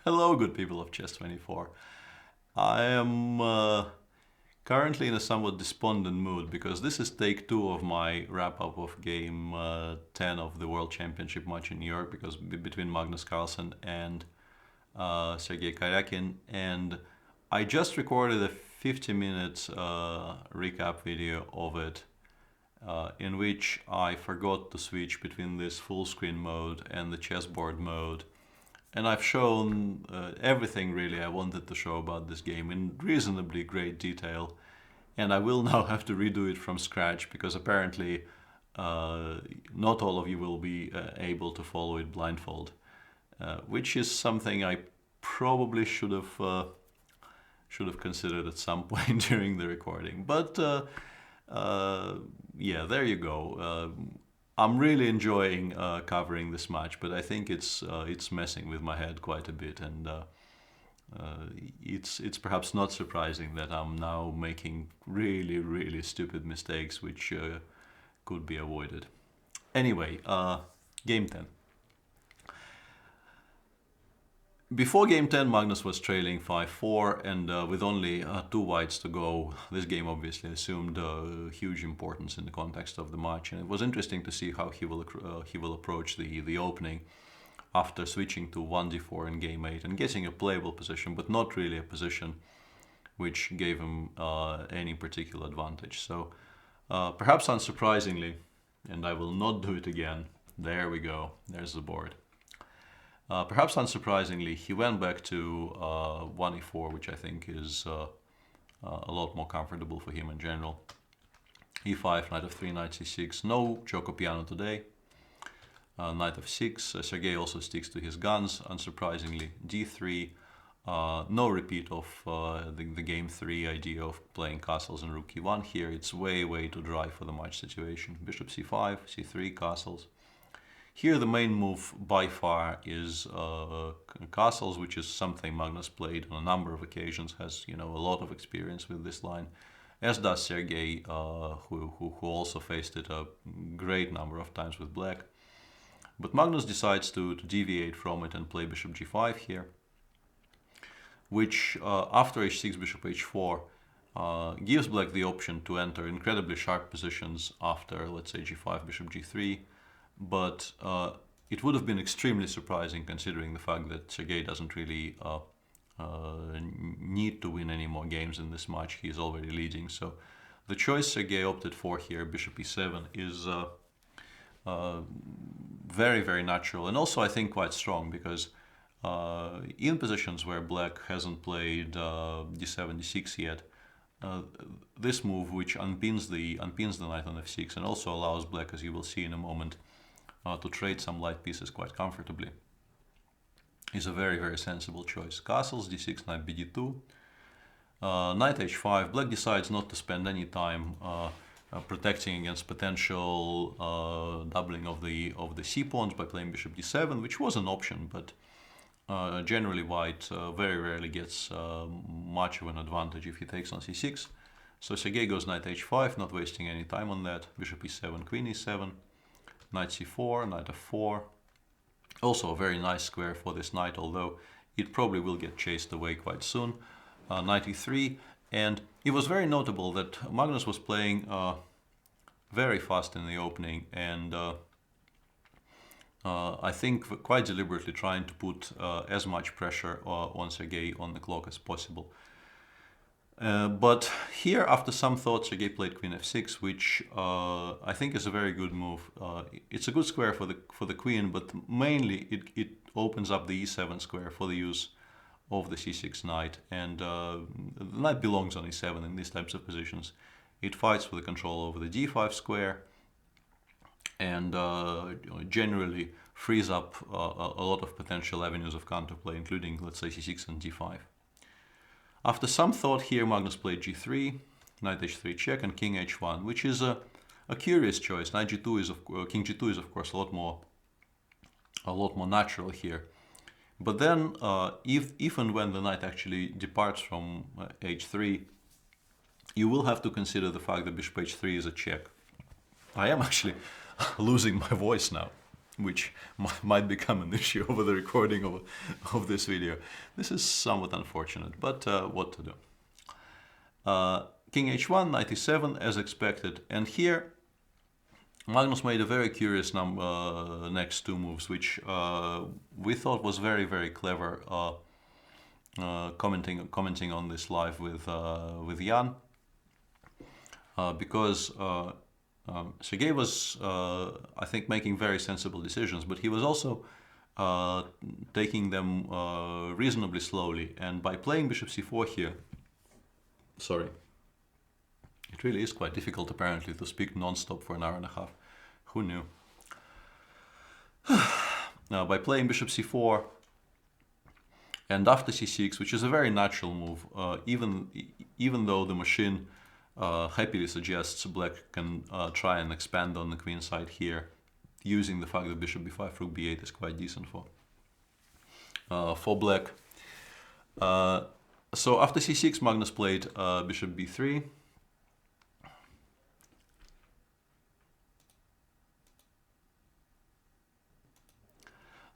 Hello, good people of Chess24. I am currently in a somewhat despondent mood because this is take two of my wrap-up of game 10 of the World Championship match in New York because between Magnus Carlsen and Sergey Karjakin, and I just recorded a 50 minutes recap video of it in which I forgot to switch between this full screen mode and the chessboard mode. And I've shown everything really I wanted to show about this game in reasonably great detail. And I will now have to redo it from scratch because apparently not all of you will be able to follow it blindfold, which is something I probably should have considered at some point during the recording. But yeah, there you go. I'm really enjoying covering this match, but I think it's messing with my head quite a bit, and it's perhaps not surprising that I'm now making really stupid mistakes which could be avoided. Anyway, game 10. Before game 10, Magnus was trailing 5-4, and with only 2 whites to go, this game obviously assumed huge importance in the context of the match. And it was interesting to see how he will approach the opening after switching to 1d4 in game 8 and getting a playable position, but not really a position which gave him any particular advantage. So perhaps unsurprisingly, and I will not do it again, there we go, there's the board. Perhaps unsurprisingly, he went back to 1e4, which I think is a lot more comfortable for him in general. e5, knight f3, knight c6. No choco piano today. Knight f6. Sergey also sticks to his guns, unsurprisingly. d3. No repeat of the game 3 idea of playing castles and rook e1 here. It's way too dry for the match situation. Bishop c5, c3, castles. Here the main move by far is castles, which is something Magnus played on a number of occasions, has a lot of experience with this line, as does Sergey, who also faced it a great number of times with black. But Magnus decides to deviate from it and play bishop g5 here, which after h6, bishop h4, gives black the option to enter incredibly sharp positions after, let's say, g5, bishop g3. But it would have been extremely surprising considering the fact that Sergey doesn't really need to win any more games in this match. He is already leading. So the choice Sergey opted for here, bishop e7, is very natural, and also I think quite strong, because in positions where black hasn't played d7, d6 yet, this move, which unpins the knight on f6 and also allows black, as you will see in a moment, to trade some light pieces quite comfortably, is a very sensible choice. Castles, d6, knight bd2, knight h5. Black decides not to spend any time protecting against potential doubling of the c pawns by playing bishop d7, which was an option, but generally white very rarely gets much of an advantage if he takes on c6. So Sergey goes knight h5, not wasting any time on that. Bishop e7, queen e7. Knight c4, knight f4. Also a very nice square for this knight, although it probably will get chased away quite soon. Knight e3, and it was very notable that Magnus was playing very fast in the opening, and I think quite deliberately trying to put as much pressure on Sergey on the clock as possible. But here, after some thought, Sergey played queen f6, which I think is a very good move. It's a good square for the queen, but mainly it opens up the e7 square for the use of the c6 knight, and the knight belongs on e7 in these types of positions. It fights for the control over the d5 square, and generally frees up a lot of potential avenues of counterplay, including, let's say, c6 and d5. After some thought here, Magnus played g3, knight h3 check, and king h1, which is a curious choice. Knight g2 is king g2 is of course a lot more natural here. But then, if and when the knight actually departs from h3, you will have to consider the fact that bishop h3 is a check. I am actually losing my voice now. which might become an issue over the recording of this video. This is somewhat unfortunate, but what to do? King h1, knight e7 as expected, and here Magnus made a very curious next two moves, which we thought was very, very clever. Commenting on this live with Jan, because Sergey was, I think, making very sensible decisions, but he was also taking them reasonably slowly. And by playing bishop c4 here, sorry, it really is quite difficult apparently to speak non-stop for an hour and a half. Who knew? Now, by playing bishop c4 and after c6, which is a very natural move, even though the machine happily suggests black can try and expand on the queen side here, using the fact that bishop b5, rook b8 is quite decent for black. So after c6, Magnus played bishop b3.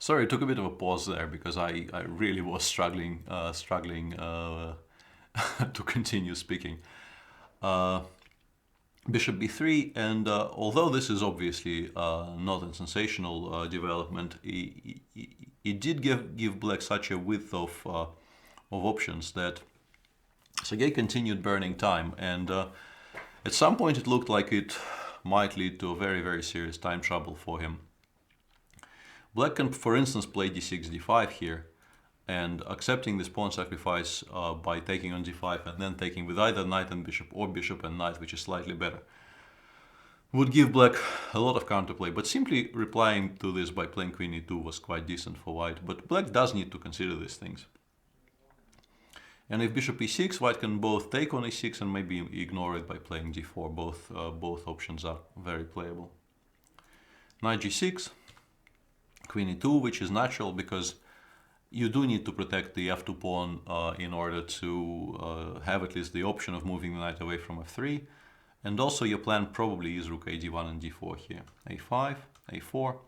Sorry, it took a bit of a pause there because I really was struggling to continue speaking. Bishop b3, and although this is obviously not a sensational development, it did give black such a width of options that Sergey continued burning time, and at some point it looked like it might lead to a very, very serious time trouble for him. Black can, for instance, play d6, d5 here, and accepting this pawn sacrifice by taking on d5 and then taking with either knight and bishop or bishop and knight, which is slightly better, would give black a lot of counterplay. But simply replying to this by playing queen e2 was quite decent for white. But black does need to consider these things. And if bishop e6, white can both take on e6 and maybe ignore it by playing d4. Both options are very playable. Knight g6. Queen e2, which is natural because you do need to protect the f2 pawn in order to have at least the option of moving the knight away from f3. And also your plan probably is rook a d1 and d4 here. a5, a4.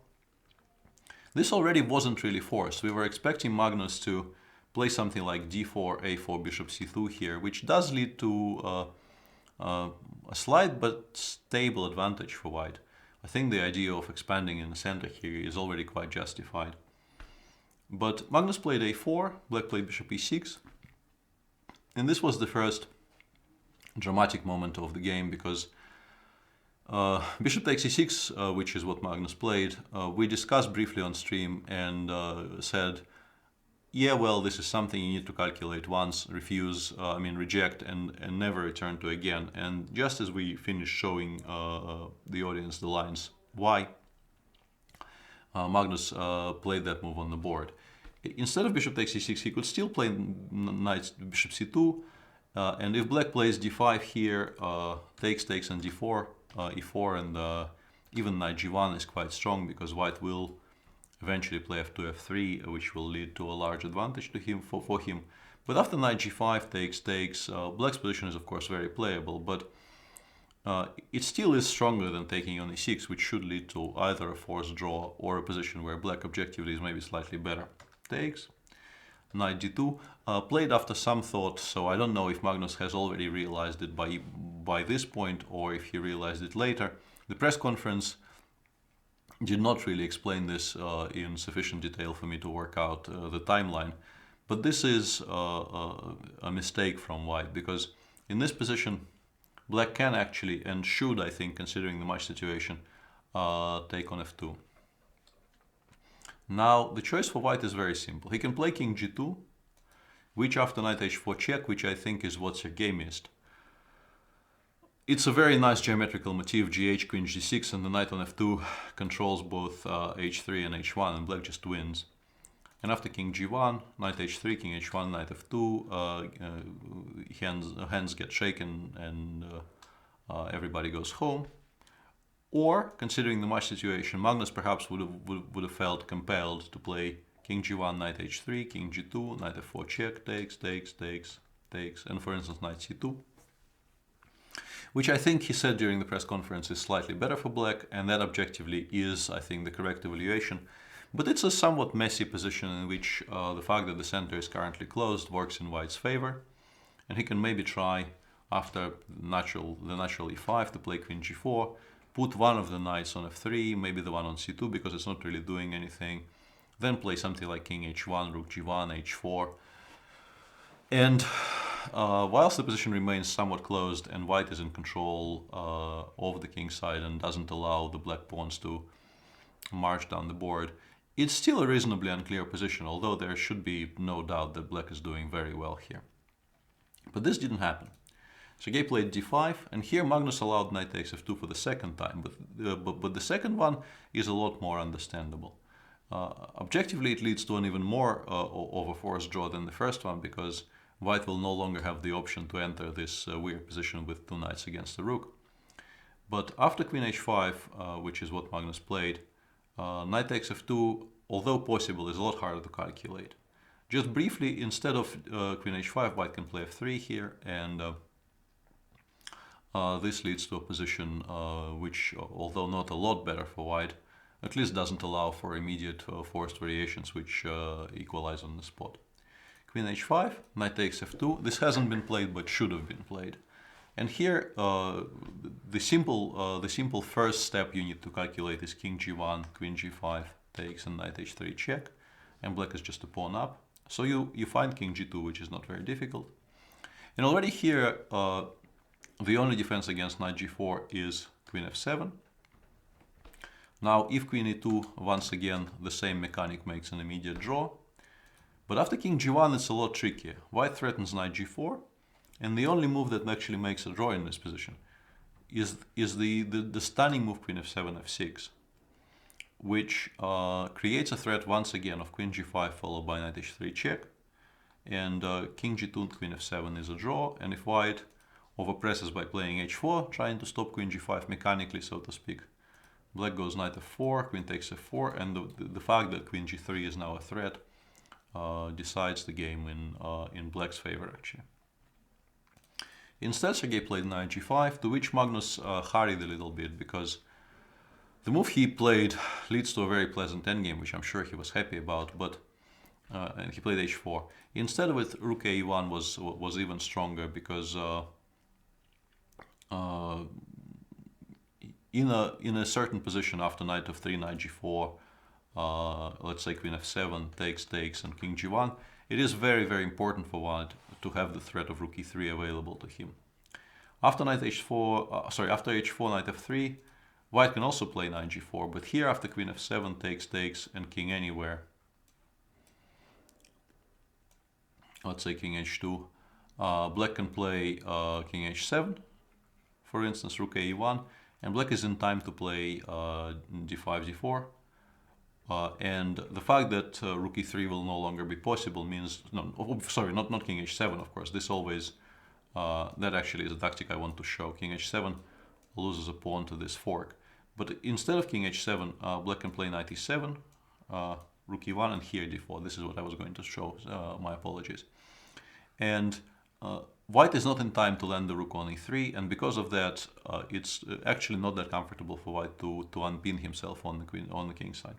This already wasn't really forced. We were expecting Magnus to play something like d4, a4, bishop c2 here, which does lead to a slight but stable advantage for white. I think the idea of expanding in the center here is already quite justified. But Magnus played a4, black played bishop e6. And this was the first dramatic moment of the game because bishop takes e6, which is what Magnus played, we discussed briefly on stream and said, yeah, well, this is something you need to calculate once, reject and never return to again. And just as we finished showing the audience the lines why, Magnus played that move on the board. Instead of bishop takes e6, he could still play knight bishop c2, and if black plays d5 here, takes and d4, e4, and even knight g1 is quite strong because white will eventually play f2, f3, which will lead to a large advantage to him for him. But after knight g5 takes, black's position is of course very playable, but it still is stronger than taking on e6, which should lead to either a forced draw or a position where black objectively is maybe slightly better. Takes, knight d2, played after some thought, so I don't know if Magnus has already realized it by this point or if he realized it later. The press conference did not really explain this in sufficient detail for me to work out the timeline, but this is a mistake from white, because in this position black can actually, and should, I think, considering the match situation, take on f2. Now the choice for white is very simple. He can play king g2, which after knight h4 check, which I think is what Sergey missed. It's a very nice geometrical motif, gh, queen g6, and the knight on f2 controls both h3 and h1, and black just wins. And after king g1, knight h3, king h1, knight f2, hands get shaken and everybody goes home. Or, considering the match situation, Magnus perhaps would have felt compelled to play king g1, knight h3, king g2, knight f4 check, takes, and for instance knight c2. which I think he said during the press conference is slightly better for black, and that objectively is, I think, the correct evaluation. But it's a somewhat messy position in which the fact that the center is currently closed works in white's favor, and he can maybe try, after the natural e5, to play queen g4, put one of the knights on f3, maybe the one on c2 because it's not really doing anything, then play something like king h1, rook g1, h4. And whilst the position remains somewhat closed and white is in control of the king side and doesn't allow the black pawns to march down the board, it's still a reasonably unclear position, although there should be no doubt that black is doing very well here. But this didn't happen. Sergey played d5, and here Magnus allowed knight takes f2 for the second time, but the second one is a lot more understandable. Objectively, it leads to an even more of a forced draw than the first one, because white will no longer have the option to enter this weird position with two knights against the rook. But after queen h5, which is what Magnus played, knight takes f2, although possible, is a lot harder to calculate. Just briefly, instead of queen h5, white can play f3 here, and this leads to a position which, although not a lot better for white, at least doesn't allow for immediate forced variations which equalize on the spot. Queen h5, knight takes f2. This hasn't been played but should have been played. And here the simple first step you need to calculate is king g1, queen g5 takes, and knight h3 check, and black is just a pawn up. So you find king g2, which is not very difficult. And already here the only defense against knight g4 is queen f7. Now if queen e2, once again the same mechanic makes an immediate draw. But after king g1 it's a lot trickier. White threatens knight g4, and the only move that actually makes a draw in this position is the stunning move queen f7, f6, which creates a threat once again of queen g5 followed by knight h3 check, and king g2 and queen f7 is a draw, and if white overpresses by playing h4, trying to stop queen g5 mechanically, so to speak, black goes knight f4, queen takes f4, and the fact that queen g3 is now a threat decides the game in black's favor, actually. Instead, Sergey played knight g5, to which Magnus hurried a little bit, because the move he played leads to a very pleasant endgame, which I'm sure he was happy about, but and he played h4. Instead of it, rook a1 was even stronger, because in a certain position after knight f3, knight g4, let's say queen f7 takes, and king g1, it is very, very important for white to have the threat of rook e3 available to him. After knight h4, after h4, knight f3, white can also play knight g4, but here after queen f7 takes, and king anywhere, let's say king h2, black can play king h7, for instance, rook a1, and black is in time to play d5, d4. And the fact that rook e3 will no longer be possible means, no, sorry, not king h7, of course. This always, that actually is a tactic I want to show. King h7 loses a pawn to this fork. But instead of king h7, black can play knight e7, rook e1, and here d4. This is what I was going to show, my apologies. And white is not in time to land the rook on e3, and because of that, it's actually not that comfortable for white to unpin himself on the king side.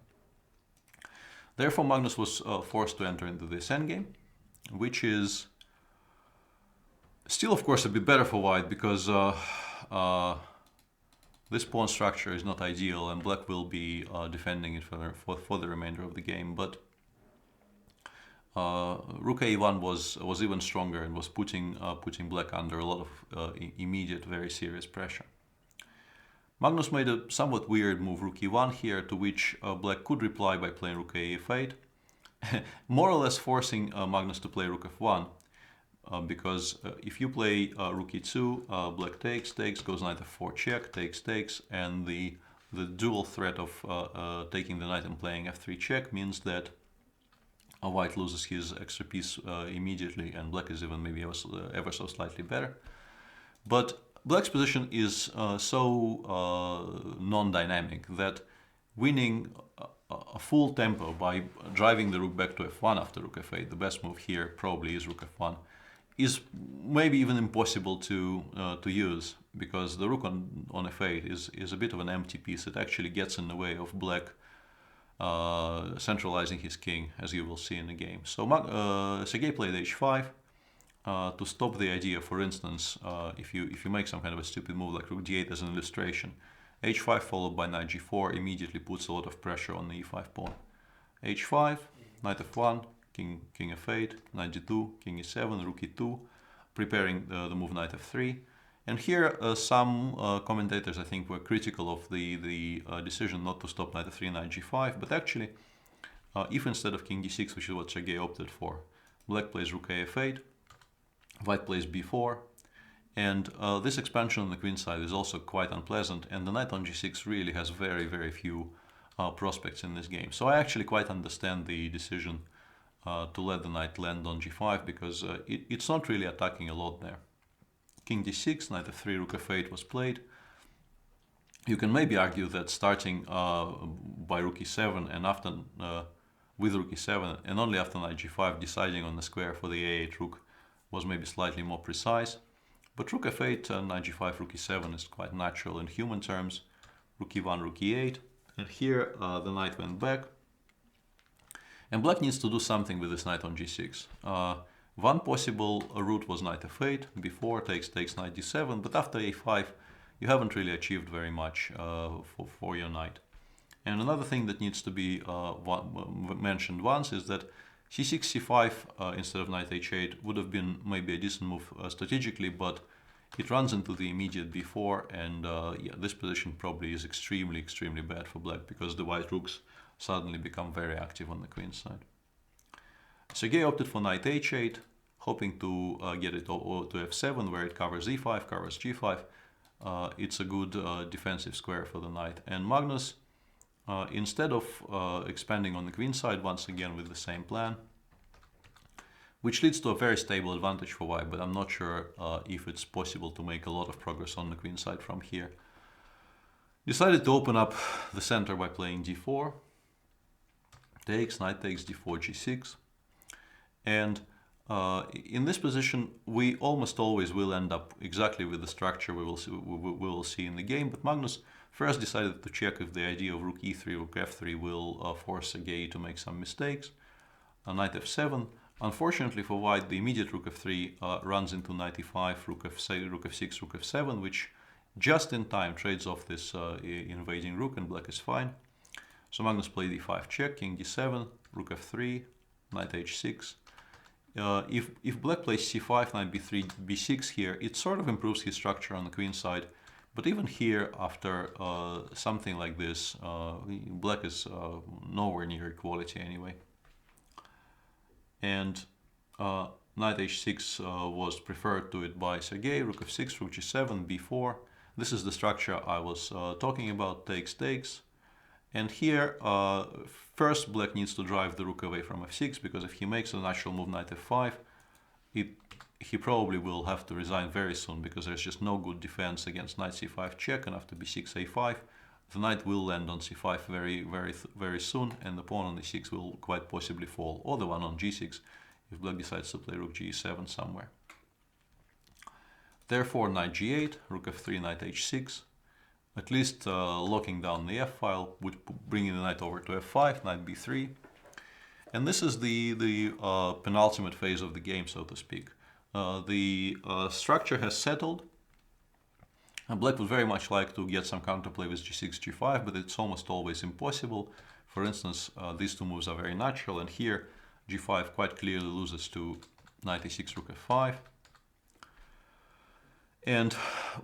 Therefore, Magnus was forced to enter into this endgame, which is still, of course, a bit better for white, because this pawn structure is not ideal, and black will be defending it for the remainder of the game. But rook a1 was even stronger and was putting black under a lot of immediate, very serious pressure. Magnus made a somewhat weird move, rook e1 here, to which black could reply by playing rook a8, more or less forcing Magnus to play rook f1, because if you play rook e2, black takes, goes knight f4 check, takes, and the dual threat of taking the knight and playing f3 check means that white loses his extra piece immediately, and black is even maybe ever so slightly better. But black's position is so non-dynamic that winning a full tempo by driving the rook back to f1 after rook f8, the best move here probably is rook f1, is maybe even impossible to use, because the rook on f8 is a bit of an empty piece. It actually gets in the way of black centralizing his king, as you will see in the game. So Sergey played h5 to stop the idea. For instance, if you make some kind of a stupid move like rook d8 as an illustration, h5 followed by knight g4 immediately puts a lot of pressure on the e5 pawn. h5, knight f1, king f8, knight g2, king e7, rook e2, preparing the move knight f3. And here some commentators, I think, were critical of the decision not to stop knight f3, knight g5, but actually, if instead of king d6, which is what Sergey opted for, black plays rook a f8, white plays b4, and this expansion on the queen side is also quite unpleasant, and the knight on g6 really has very, very few prospects in this game. So I actually quite understand the decision to let the knight land on g5, because it's not really attacking a lot there. King d6, knight f3, rook f8 was played. You can maybe argue that starting by rook e7 and after with rook e7 and only after knight g5 deciding on the square for the a8 rook was maybe slightly more precise. But rook f8, knight g5, rook e7 is quite natural in human terms. Rook e1, rook e8, and here the knight went back. And black needs to do something with this knight on g6. One possible route was knight f8, b4 takes knight d7, but after a5 you haven't really achieved very much for your knight. And another thing that needs to be mentioned once is that c6, c5 instead of knight h8 would have been maybe a decent move strategically, but it runs into the immediate b4, and yeah, this position probably is extremely, extremely bad for black, because the white rooks suddenly become very active on the queen side. Sergey opted for knight h8, hoping to get it to f7, where it covers e5, covers g5. It's a good defensive square for the knight. And Magnus, instead of expanding on the queen side, once again with the same plan, which leads to a very stable advantage for white, but I'm not sure if it's possible to make a lot of progress on the queen side from here. Decided to open up the center by playing d4, takes, knight takes, d4, g6. And in this position, we almost always will end up exactly with the structure we will see in the game. But Magnus first decided to check if the idea of rook e3, rook f3 will force Sergey to make some mistakes. Knight f7. Unfortunately for white, the immediate rook f3 runs into knight e5, rook f6, rook f7, which just in time trades off this invading rook, and black is fine. So Magnus played e5 check, king d7, rook f3, knight h6. If black plays c5, knight b3, b6 here, it sort of improves his structure on the queen side. But even here, after something like this, black is nowhere near equality anyway. And knight h6 was preferred to it by Sergey, rook f6, rook g7, b4. This is the structure I was talking about, takes, takes. And here, first black needs to drive the rook away from f6, because if he makes a natural move knight f5, he probably will have to resign very soon, because there's just no good defense against knight c5 check, and after b6, a5, the knight will land on c5 very soon, and the pawn on e6 will quite possibly fall, or the one on g6 if black decides to play rook g7 somewhere. Therefore, knight g8, rook f3, knight h6. At least locking down the f-file, bringing the knight over to f5, knight b3. And this is the penultimate phase of the game, so to speak. The structure has settled. And black would very much like to get some counterplay with g6, g5, but it's almost always impossible. For instance, these two moves are very natural, and here g5 quite clearly loses to knight e6, rook f5. And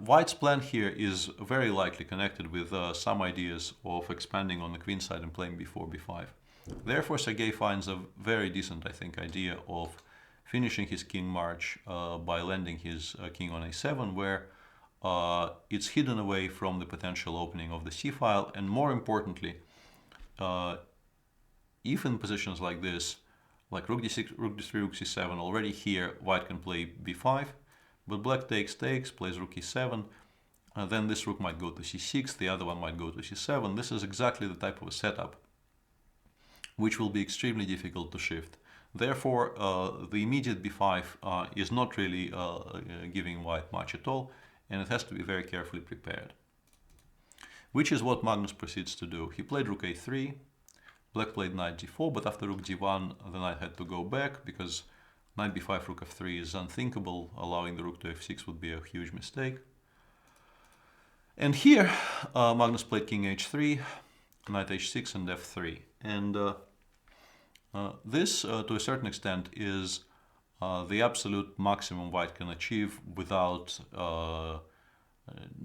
white's plan here is very likely connected with some ideas of expanding on the queen side and playing b4, b5. Therefore, Sergey finds a very decent, I think, idea of finishing his king march by landing his king on a7, where it's hidden away from the potential opening of the c-file. And more importantly, if in positions like this, like rook d6, rook d3, rook c7, already here white can play b5, but black takes, plays rook e7, then this rook might go to c6, the other one might go to c7. This is exactly the type of a setup which will be extremely difficult to shift. Therefore, the immediate b5 is not really giving white much at all, and it has to be very carefully prepared. Which is what Magnus proceeds to do. He played rook a3, black played knight d4, but after rook d1 the knight had to go back because knight b5, rook f3 is unthinkable. Allowing the rook to f6 would be a huge mistake. And here Magnus played king h3, knight h6 and f3. And this, to a certain extent, is the absolute maximum white can achieve without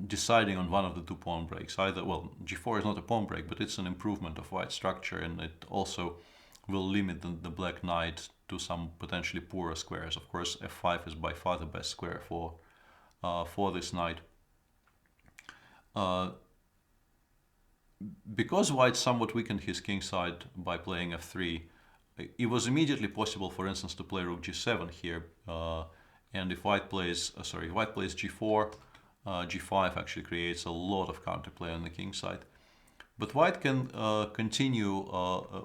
deciding on one of the two pawn breaks. Either, well, g4 is not a pawn break, but it's an improvement of white structure, and it also will limit the black knight to some potentially poorer squares. Of course, f5 is by far the best square for this knight. Because white somewhat weakened his king side by playing f3, it was immediately possible, for instance, to play rook g7 here. And if white plays, white plays g4, g5 actually creates a lot of counterplay on the king side. But white can continue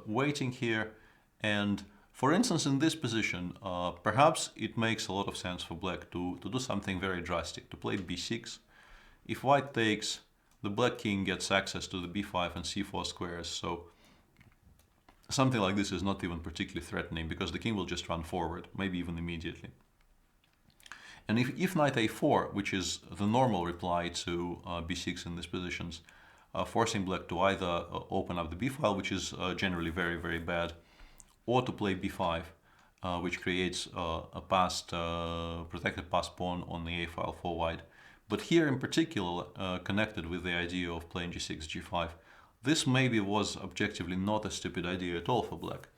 waiting here, and for instance, in this position, perhaps it makes a lot of sense for black to do something very drastic, to play b6. If white takes, the black king gets access to the b5 and c4 squares, so something like this is not even particularly threatening because the king will just run forward, maybe even immediately. And if knight a4, which is the normal reply to b6 in these positions, forcing black to either open up the b file, which is generally very, very bad, or to play b5, which creates a protected passed pawn on the a file for white. But here in particular, connected with the idea of playing g6, g5, this maybe was objectively not a stupid idea at all for black.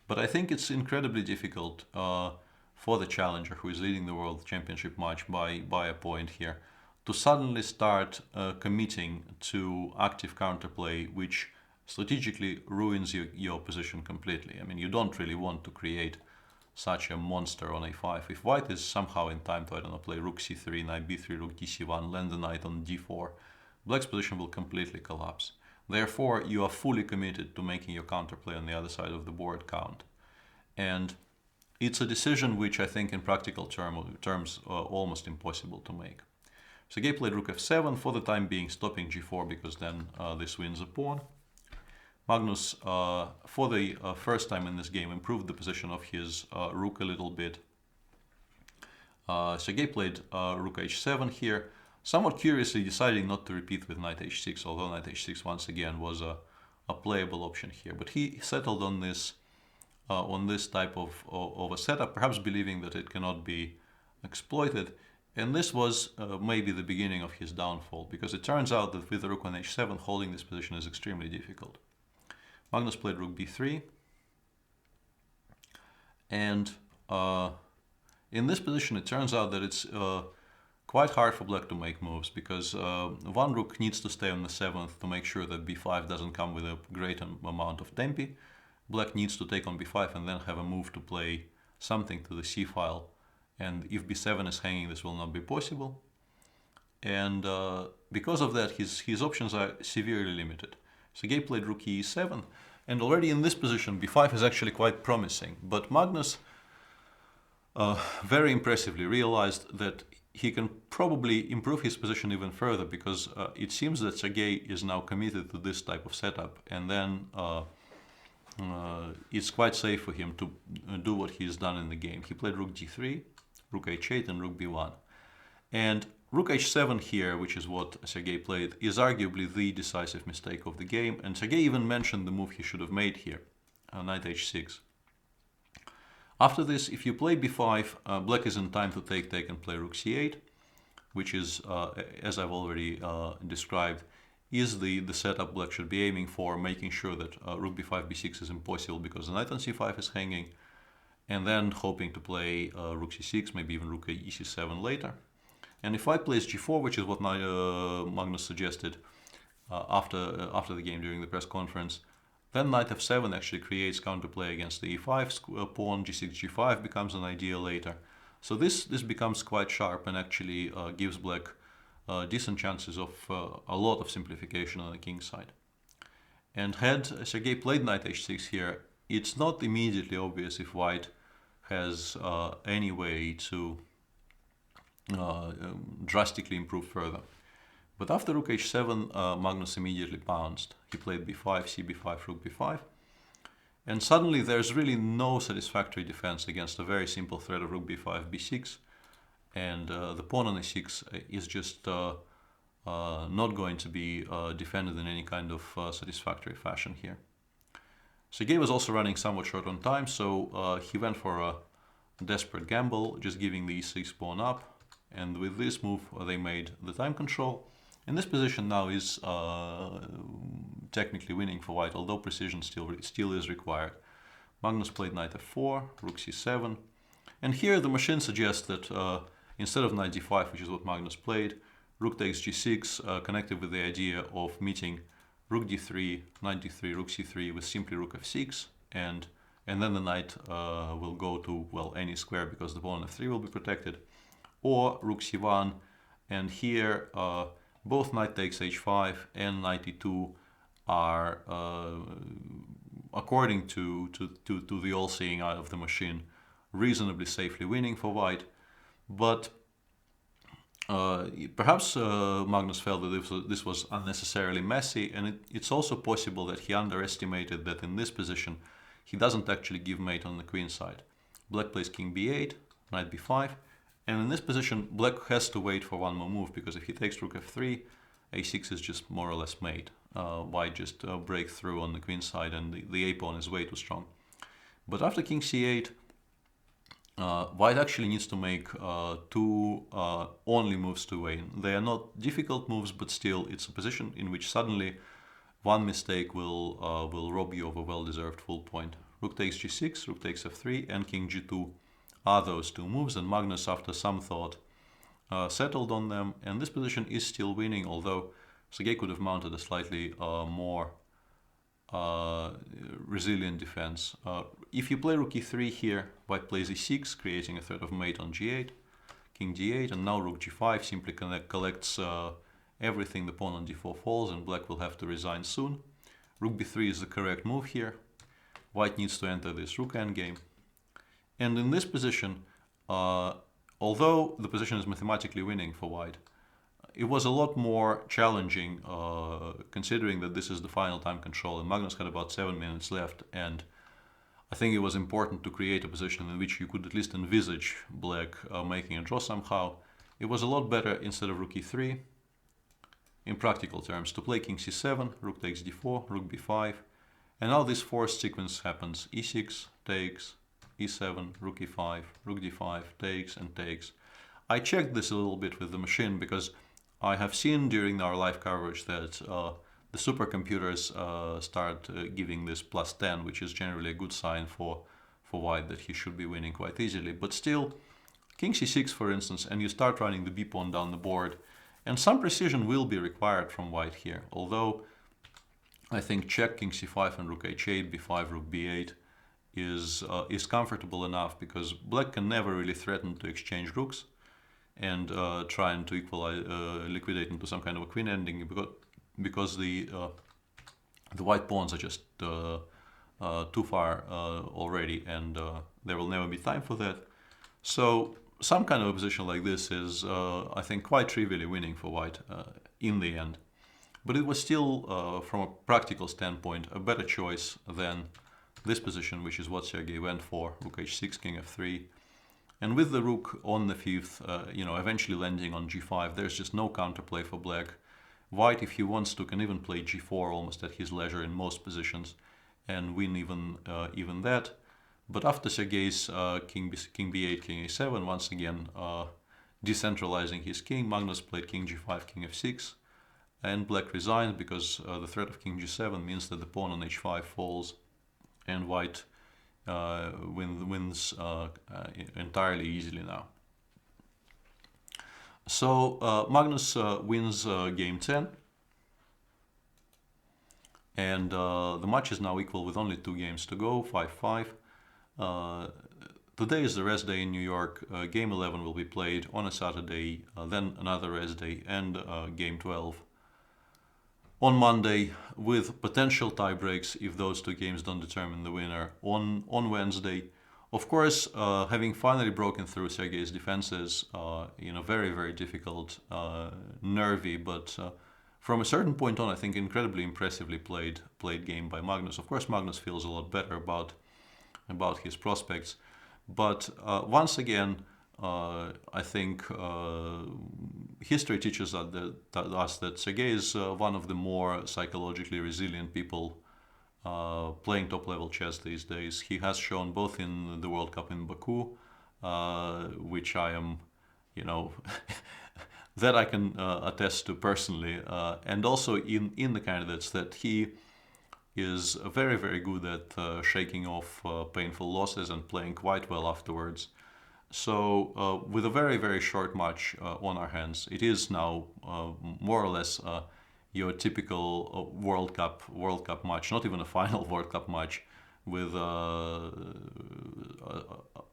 But I think it's incredibly difficult for the challenger who is leading the world championship match by a point here to suddenly start committing to active counterplay, which strategically ruins your position completely. I mean, you don't really want to create such a monster on a5. If white is somehow in time to, I don't know, play rook c3, knight b3, rook dc1, land the knight on d4, black's position will completely collapse. Therefore, you are fully committed to making your counterplay on the other side of the board count. And it's a decision which I think in practical terms almost impossible to make. Sergey played rook f7, for the time being stopping g4 because then this wins a pawn. Magnus, for the first time in this game, improved the position of his rook a little bit. Sergey played rook h7 here, somewhat curiously deciding not to repeat with knight h6, although knight h6 once again was a playable option here. But he settled on this type of a setup, perhaps believing that it cannot be exploited. And this was maybe the beginning of his downfall, because it turns out that with the rook on h7, holding this position is extremely difficult. Magnus played rook b3, and in this position it turns out that it's quite hard for black to make moves, because one rook needs to stay on the 7th to make sure that b5 doesn't come with a great amount of tempi. Black needs to take on b5 and then have a move to play something to the c file, and if b7 is hanging, this will not be possible. And because of that, his options are severely limited. Sergey played rook e7, and already in this position b5 is actually quite promising. But Magnus very impressively realized that he can probably improve his position even further, because it seems that Sergey is now committed to this type of setup, and then it's quite safe for him to do what he's done in the game. He played rook g3, rook h8 and rook b1. And rook h7 here, which is what Sergey played, is arguably the decisive mistake of the game. And Sergey even mentioned the move he should have made here, knight h6. After this, if you play b5, black is in time to take and play rook c8, which is, as I've already described, is the setup black should be aiming for, making sure that rook b5, b6 is impossible because the knight on c5 is hanging, and then hoping to play rook c6, maybe even rook ec7 later. And if white plays g4, which is what Magnus suggested after the game during the press conference, then knight f7 actually creates counterplay against the e5 pawn, g6, g5 becomes an idea later. So this becomes quite sharp and actually gives black decent chances of a lot of simplification on the king side. And had Sergey played knight h6 here, it's not immediately obvious if white has any way to drastically improve further. But after rook h7, Magnus immediately pounced. He played b5, cb5, rook b5. And suddenly there's really no satisfactory defense against a very simple threat of rook b5, b6. And the pawn on a6 is just not going to be defended in any kind of satisfactory fashion here. Sergey was also running somewhat short on time, so he went for a desperate gamble, just giving the e6 pawn up. And with this move, they made the time control. And this position now is technically winning for white, although precision still is required. Magnus played knight f4, rook c7. And here the machine suggests that instead of knight d5, which is what Magnus played, rook takes g6, connected with the idea of meeting rook d3, knight d3, rook c3 with simply rook f6, and then the knight will go to, well, any square because the pawn on f3 will be protected, or rook c1, and here both knight takes h5 and knight e2 are, according to the all-seeing eye of the machine, reasonably safely winning for white. But perhaps Magnus felt that this was unnecessarily messy, and it's also possible that he underestimated that in this position he doesn't actually give mate on the queen side. Black plays king b8, knight b5, and in this position black has to wait for one more move, because if he takes rook f3, a6 is just more or less mate. White just break through on the queen side, and the a pawn is way too strong. But after king c8, white actually needs to make two only moves to win. They are not difficult moves, but still it's a position in which suddenly one mistake will rob you of a well-deserved full point. Rook takes g6, rook takes f3, and king g2 are those two moves, and Magnus, after some thought, settled on them, and this position is still winning, although Sergey could have mounted a slightly more resilient defense. If you play rook e3 here, white plays e6, creating a threat of mate on g8, king d8, and now rook g5 simply collects everything. The pawn on d4 falls, and black will have to resign soon. Rook b3 is the correct move here. White needs to enter this rook endgame. And in this position, although the position is mathematically winning for white, it was a lot more challenging, considering that this is the final time control, and Magnus had about 7 minutes left, and I think it was important to create a position in which you could at least envisage black making a draw somehow. It was a lot better, instead of rook e3, in practical terms, to play king c7, rook takes d4, rook b5, and now this forced sequence happens. e6 takes, e7, rook e5, rook d5, takes and takes. I checked this a little bit with the machine, because I have seen during our live coverage that the supercomputers start giving this +10, which is generally a good sign for white, that he should be winning quite easily. But still, king c6, for instance, and you start running the b pawn down the board, and some precision will be required from white here, although I think check king c5 and rook h8, b5, rook b8 is comfortable enough, because black can never really threaten to exchange rooks and trying to liquidate into some kind of a queen ending, because the white pawns are just too far already, and there will never be time for that. So some kind of a position like this is, I think, quite trivially winning for white in the end. But it was still, from a practical standpoint, a better choice than this position, which is what Sergey went for, rook h6, king f3. And with the rook on the fifth, eventually landing on g5, there's just no counterplay for black. White, if he wants to, can even play g4 almost at his leisure in most positions and win even that. But after Sergey's king b8, king a7, once again decentralizing his king, Magnus played king g5, king f6, and black resigned, because the threat of king g7 means that the pawn on h5 falls, and white wins entirely easily now. So Magnus wins game 10, and the match is now equal with only 2 games to go, 5-5. Today is the rest day in New York. Game 11 will be played on a Saturday, then another rest day, and game 12 on Monday, with potential tie breaks if those two games don't determine the winner on Wednesday. Of course, having finally broken through Sergey's defenses in a very, very difficult, nervy, but from a certain point on, I think incredibly impressively played game by Magnus. Of course, Magnus feels a lot better about his prospects, but once again, I think history teaches us that Sergey is one of the more psychologically resilient people playing top-level chess these days. He has shown both in the World Cup in Baku, which I am, you know, that I can attest to personally, and also in the candidates, that he is very, very good at shaking off painful losses and playing quite well afterwards. So with a very, very short match on our hands, it is now more or less your typical World Cup match, not even a final World Cup match, with a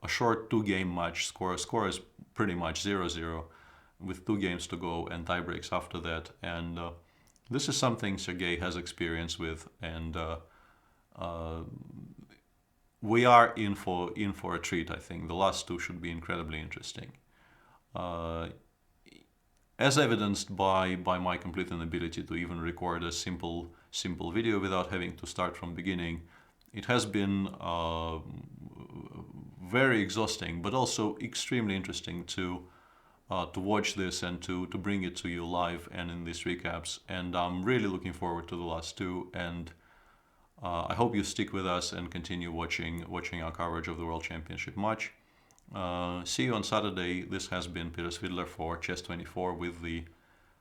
short two-game match. Score is pretty much 0-0, with 2 games to go and tie breaks after that. And this is something Sergey has experience with, and we are in for a treat. I think the last 2 should be incredibly interesting, as evidenced by my complete inability to even record a simple video without having to start from beginning. It has been very exhausting, but also extremely interesting to watch this and to bring it to you live and in these recaps. And I'm really looking forward to the last 2, and I hope you stick with us and continue watching our coverage of the World Championship match. See you on Saturday. This has been Peter Svidler for Chess24 with the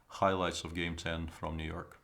highlights of Game 10 from New York.